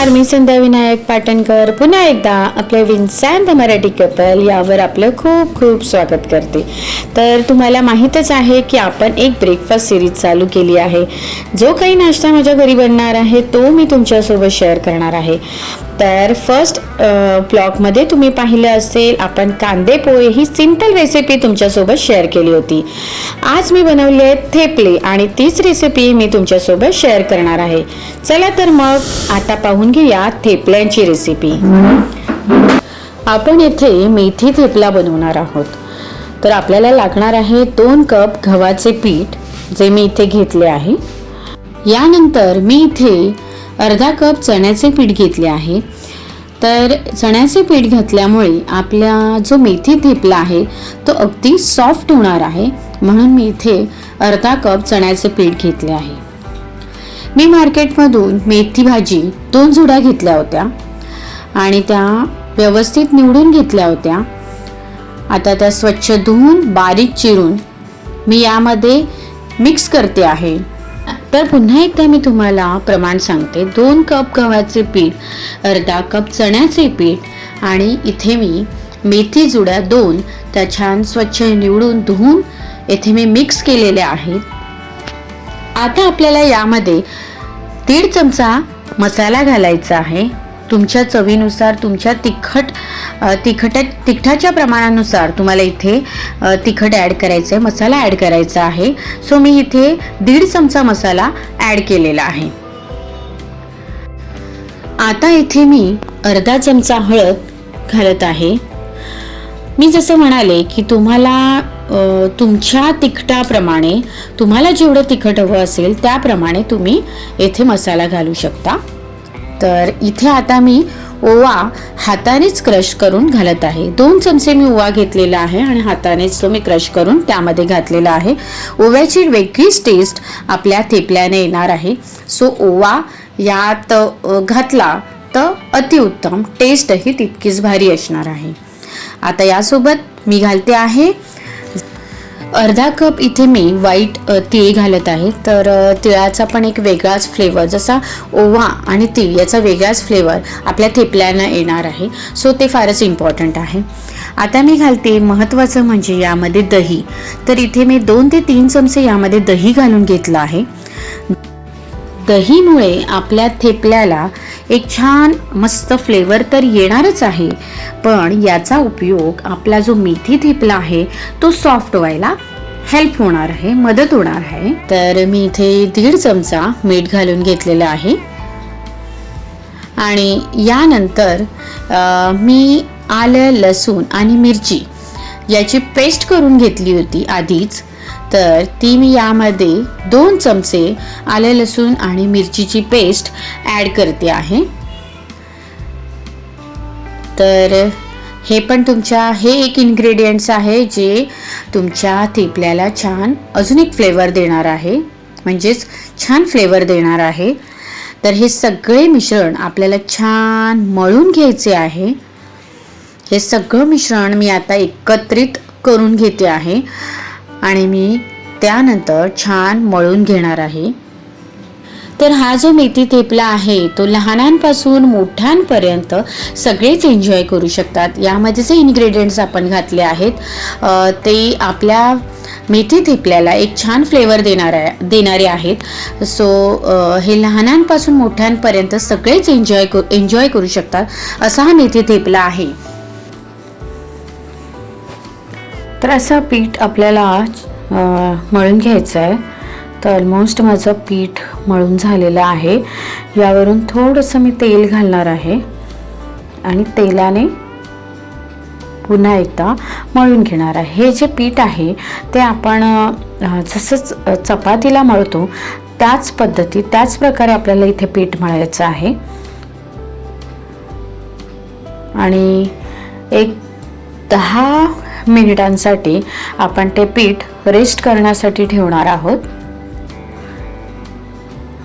नमस्कार, मी संध्या विनायक पाटणकर पुन्हा एकदा आपल्या विन्सेंट द मराठी कपल यावर आपलं खूप खूप स्वागत करते। तर तुम्हाला माहीतच आहे की आपण एक ब्रेकफास्ट सिरीज चालू केली आहे। जो काही नाश्ता माझ्या घरी बनणार आहे तो मी तुमच्यासोबत शेअर करणार आहे। तर फर्स्ट ब्लॉगमध्ये तुम्ही पाहिलं असेल, आपण कांदे पोहे ही सिंपल रेसिपी तुमच्यासोबत शेअर केली होती। आज मी बनवले आहेत थेपले आणि तीच रेसिपी मी तुमच्यासोबत शेअर करणार आहे। चला तर मग आता पाहून घेऊया थेपल्यांची रेसिपी। आपण येथे मेथी थेपला बनवणार आहोत। तर आपल्याला लागणार आहे 2 कप गव्हाचे पीठ, जे मी इथे घेतले आहे। यानंतर मी इथे अर्धा कप चण्याचे पीठ घेतले आहे। तर चण्याचे पीठ घातल्यामुळे आपला जो मेथी थेपला आहे तो अगदी सॉफ्ट होणार आहे, म्हणून मी इथे अर्धा कप चण्याचे पीठ घेतले आहे। मी मार्केटमधून मेथी भाजी 2 जुड्या घेतल्या होत्या आणि त्या व्यवस्थित निवडून घेतल्या होत्या। आता त्या स्वच्छ धुवून बारीक चिरून मी यामध्ये मिक्स करते आहे। तर पुन्हा एकदा मी तुम्हाला प्रमाण सांगते, 2 कप गव्हाचे पीठ, अर्धा कप चण्याचे पीठ आणि इथे मी मेथी जुड्या 2 त्या छान स्वच्छ निवडून धुवून इथे मी मिक्स केलेल्या आहेत। आता आपल्याला यामध्ये 1.5 चमचा मसाला घालायचा आहे। तुमच्या चवीनुसार, तुमच्या तिखटाच्या प्रमाणानुसार तुम्हाला इथे तिखट ॲड करायचं आहे, मसाला ॲड करायचा आहे। सो मी इथे 1.5 चमचा मसाला ॲड केलेला आहे। आता इथे मी अर्धा चमचा हळद घालत आहे। मी जसं म्हणाले की तुम्हाला तुमच्या तिखटाप्रमाणे, तुम्हाला जेवढं तिखट हवं असेल त्याप्रमाणे तुम्ही येथे मसाला घालू शकता। तर इथे आता मी ओवा हातानेच क्रश करून घालत आहे। 2 चमचे मी ओवा घेतलेला आहे आणि हातानेच तो मी क्रश करून त्यामध्ये घातलेला आहे। ओव्याची वेगळीच टेस्ट आपल्या थेपल्याने येणार आहे। सो ओवा यात घातला तर अतिउत्तम, टेस्टही तितकीच भारी असणार आहे। आता यासोबत मी घालते आहे अर्धा कप इथे मी व्हाईट तीळ घालत आहे। तर तिळाचा पण एक वेगळाच फ्लेवर, जसा ओवा आणि तीळ याचा वेगळाच फ्लेवर आपल्या थेपल्यांना येणार आहे। सो ते फारच इम्पॉर्टंट आहे। आता मी घालते महत्त्वाचं म्हणजे यामध्ये दही। तर इथे मी 2 ते 3 चमचे यामध्ये दही घालून घेतलं आहे। दहीमुळे आपल्या थेपल्याला एक छान मस्त फ्लेवर तर येणारच आहे, पण याचा उपयोग आपला जो मेथी थेपला आहे तो सॉफ्ट व्हायला हेल्प होणार आहे, मदत होणार आहे। तर मी इथे 1.5 चमचा मीठ घालून घेतलेलं आहे आणि यानंतर मी आलं, लसूण आणि मिरची याची पेस्ट करून घेतली होती आधीच। तर ती मी यामध्ये 2 चमचे आले, लसूण आणि मिरचीची पेस्ट ॲड करते आहे। तर हे पण हे एक इन्ग्रेडियंट्स आहे जे तुमच्या थेपल्याला छान अजून एक फ्लेवर देणार आहे, म्हणजेच छान फ्लेवर देणार आहे। तर हे सगळे मिश्रण आपल्याला छान मळून घ्यायचे आहे। हे सगळं मिश्रण मी आता एकत्रित करून घेते आहे आणि मी त्यानंतर छान मळून घेणार आहे। तर हा जो मेथी थेपला आहे तो लहानांपासून मोठ्यांपर्यंत सगळेच एन्जॉय करू शकतात। यामध्ये जे इन्ग्रेडियंट्स आपण घातले आहेत ते आपल्या मेथी थेपल्याला एक छान फ्लेवर देणारे आहेत। सो हे लहानांपासून मोठ्यांपर्यंत सगळेच एन्जॉय करू शकतात, असा हा मेथी थेपला आहे। तर असं पीठ आपल्याला मळून घ्यायचं आहे। तर ऑलमोस्ट माझं पीठ मळून झालेलं आहे। यावरून थोडंसं मी तेल घालणार आहे आणि तेलाने पुन्हा एकदा मळून घेणार आहे। हे जे पीठ आहे ते आपण जसं चपातीला मळतो त्याच पद्धती, त्याच प्रकारे आपल्याला इथे पीठ मळायचं आहे आणि एक 10 मिनिटांसाठी आपण ते पीठ रेस्ट करण्यासाठी ठेवणार आहोत,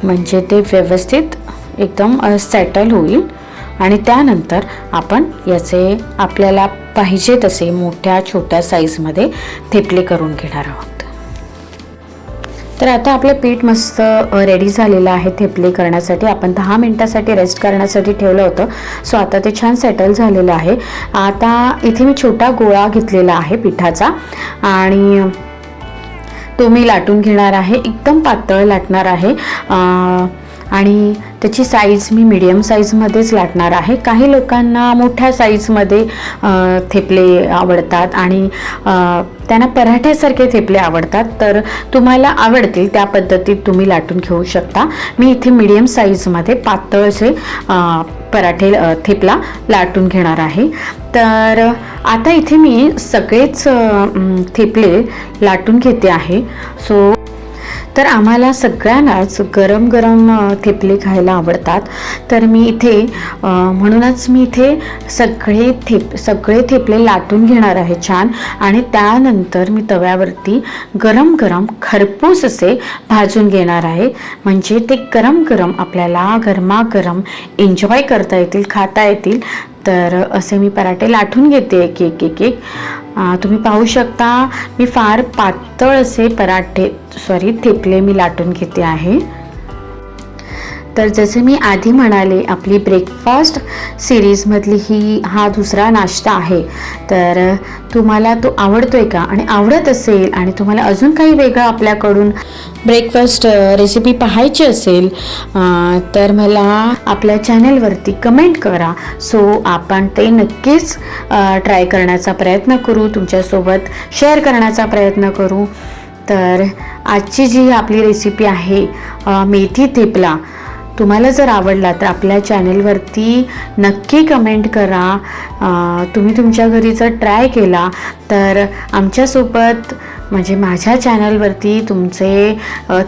म्हणजे ते व्यवस्थित एकदम सेटल होईल आणि त्यानंतर आपण याचे आपल्याला पाहिजे तसे मोठ्या छोट्या साईजमध्ये थेपले करून घेणार आहोत। तर आता आपलं पीठ मस्त रेडी झालेलं आहे थेपले करण्यासाठी. आपण 10 मिनिटासाठी रेस्ट करण्यासाठी ठेवलं होतं. सो आता ते छान सेटल झालेलं आहे. आता इथे मी छोटा गोळा घेतलेला आहे पिठाचा आणि तो मी लाटून घेणार आहे. एकदम पातळ लाटणार आहे आणि त्याची साईज मी मीडियम साईजमध्येच लाटणार आहे. काही लोकांना मोठ्या साईजमध्ये थेपले आवडतात आणि त्यांना पराठ्यासारखे थेपले आवडतात. तर तुम्हाला आवडतील त्या पद्धतीत तुम्ही लाटून घेऊ शकता. मी इथे मीडियम साईजमध्ये पातळसे पराठे थेपला लाटून घेणार आहे. तर आता इथे मी सगळेच थेपले लाटून घेते आहे. सो तर आम्हाला सगळ्यांनाच गरम गरम थेपले खायला आवडतात. तर मी इथे म्हणूनच मी इथे सगळे थेपले लाटून घेणार आहे छान आणि त्यानंतर मी तव्यावरती गरम गरम खरपूस असे भाजून घेणार आहे. म्हणजे ते गरम गरम आपल्याला गरमागरम एन्जॉय करता येतील, खाता येतील. तर असे मी पराठे लाटून घेते एक एक एक एक. तुम्ही पाहू शकता मी फार पातळ असे थेपले मी लाटून घेते आहे. तर जसे मी आधी म्हणाले आपली ब्रेकफास्ट सिरीजमधली हा दुसरा नाश्ता आहे. तर तुम्हाला तो आवडतोय का आणि आवडत असेल आणि तुम्हाला अजून काही वेगळं आपल्याकडून ब्रेकफास्ट रेसिपी पाहायची असेल तर मला आपल्या चॅनलवरती कमेंट करा. सो आपण ते नक्कीच ट्राय करण्याचा प्रयत्न करू, तुमच्यासोबत शेअर करण्याचा प्रयत्न करू. तर आजची जी आपली रेसिपी आहे मेथी थेपला, तुम्हाला जर आवडला तर आपल्या चॅनलवरती नक्की कमेंट करा. तुम्ही तुमच्या घरी जर ट्राय केला तर आमच्यासोबत म्हणजे माझ्या चॅनलवरती तुमचे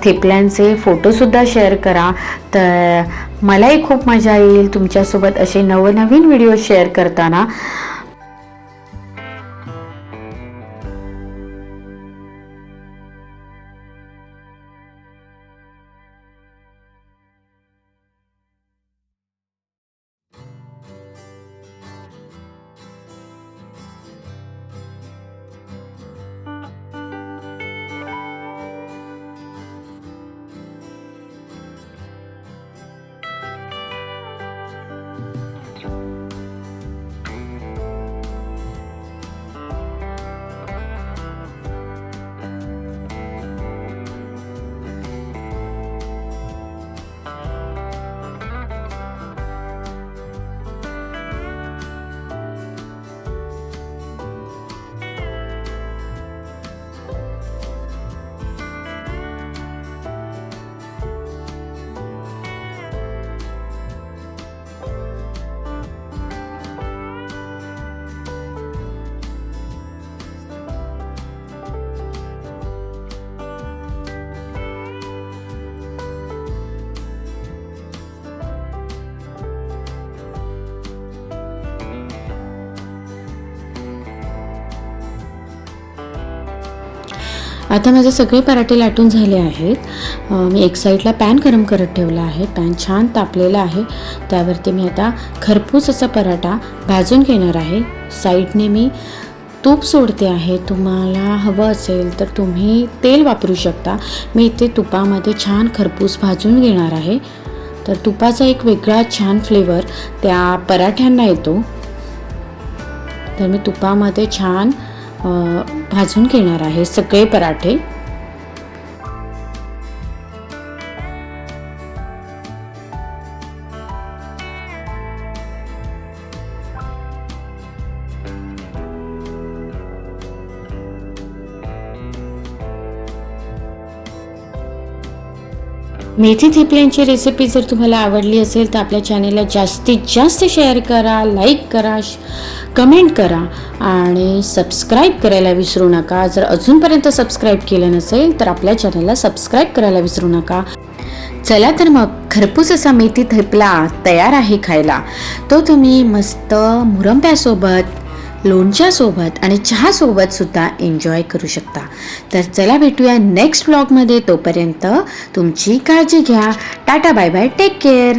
थेपल्यांचे फोटोसुद्धा शेअर करा. तर मलाही खूप मजा येईल तुमच्यासोबत असे नवनवीन व्हिडिओ शेअर करताना. आता माझे सगळे पराठे लाटून झाले आहेत. मी एक साईडला पॅन गरम करत ठेवला आहे. पॅन छान तापलेला आहे. त्यावरती मी आता खरपूस असा पराठा भाजून घेणार आहे. साईडने मी तूप सोडते आहे. तुम्हाला हवं असेल तर तुम्ही तेल वापरू शकता. मी इथे तुपामध्ये छान खरपूस भाजून घेणार आहे. तर तुपाचा एक वेगळा छान फ्लेवर त्या पराठ्यांना येतो. तर मी तुपामध्ये छान भाजून घेणार आहे सगळे पराठे. मेथी थेपल्यांची रेसिपी जर तुम्हाला आवडली असेल तर आपल्या चॅनेलला जास्तीत जास्त शेअर करा, लाईक करा, कमेंट करा आणि सबस्क्राईब करायला विसरू नका. जर अजूनपर्यंत सबस्क्राईब केलं नसेल तर आपल्या चॅनेलला सबस्क्राईब करायला विसरू नका. चला तर मग खरपूस असा मेथी थेपला तयार आहे खायला. तो तुम्ही मस्त मुरंब्यासोबत, लोणच्यासोबत आणि चहासोबत सुद्धा एन्जॉय करू शकता. तर चला भेटूया नेक्स्ट ब्लॉगमध्ये. तोपर्यंत तुमची काळजी घ्या. टाटा, बाय बाय, टेक केअर.